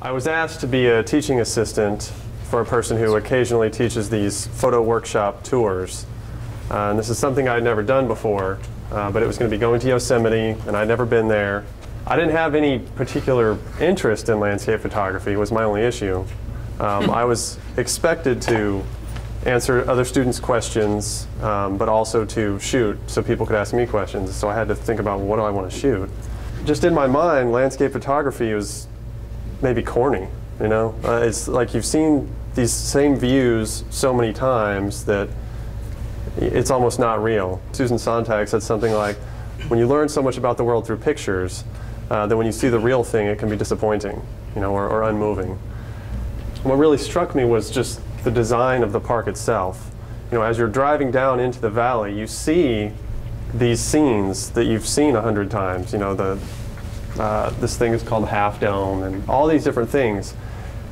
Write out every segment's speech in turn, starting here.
I was asked to be a teaching assistant for a person who occasionally teaches these photo workshop tours. And this is something I'd never done before, but it was going to be going to Yosemite, and I'd never been there. I didn't have any particular interest in landscape photography, was my only issue. I was expected to answer other students' questions, but also to shoot so people could ask me questions. So I had to think about, well, what do I want to shoot? Just in my mind, landscape photography was maybe corny, you know? It's like you've seen these same views so many times that it's almost not real. Susan Sontag said something like, when you learn so much about the world through pictures, then when you see the real thing, it can be disappointing, you know, or unmoving. What really struck me was just the design of the park itself. You know, as you're driving down into the valley, you see these scenes that you've seen 100 times. You know, this thing is called Half Dome, and all these different things.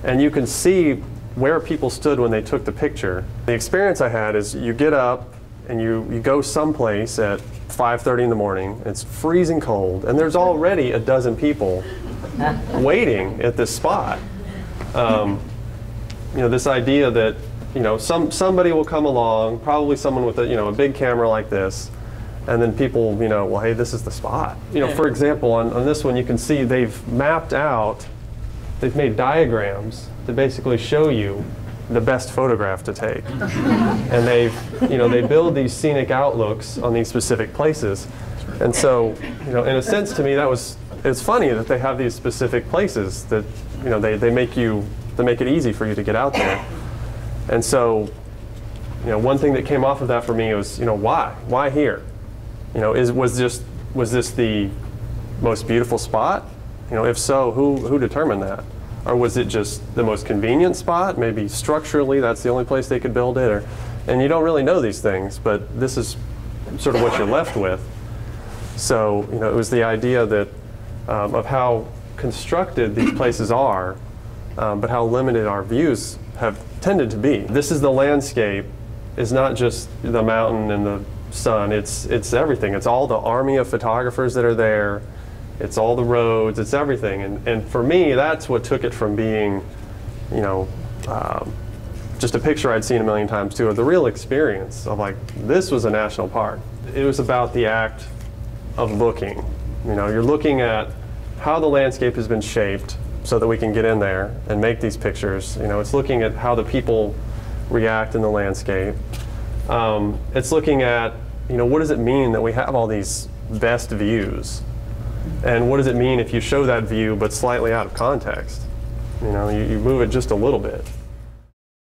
And you can see where people stood when they took the picture. The experience I had is you get up and you go someplace at 5:30 in the morning, it's freezing cold, and there's already a dozen people waiting at this spot. You know, this idea that, you know, somebody will come along, probably someone with a big camera like this, and then people, you know, well, hey, this is the spot. You know, for example, on this one, you can see they've mapped out, they've made diagrams to basically show you the best photograph to take. And they build these scenic outlooks on these specific places. And so, you know, in a sense, to me, it's funny that they have these specific places that, you know, they make it easy for you to get out there. And so, you know, one thing that came off of that for me was, you know, why here? You know, was this the most beautiful spot? You know, if so, who determined that? Or was it just the most convenient spot? Maybe structurally that's the only place they could build it. And you don't really know these things, but this is sort of what you're left with. So, you know, it was the idea that of how constructed these places are, but how limited our views have tended to be. This is the landscape. It's not just the mountain and the sun. It's everything. It's all the army of photographers that are there. It's all the roads. It's everything. And for me, that's what took it from being, you know, just a picture I'd seen a million times to the real experience of like, this was a national park. It was about the act of looking. You know, you're looking at how the landscape has been shaped so that we can get in there and make these pictures. You know, it's looking at how the people react in the landscape. It's looking at, you know, what does it mean that we have all these best views? And what does it mean if you show that view but slightly out of context? You know, you move it just a little bit.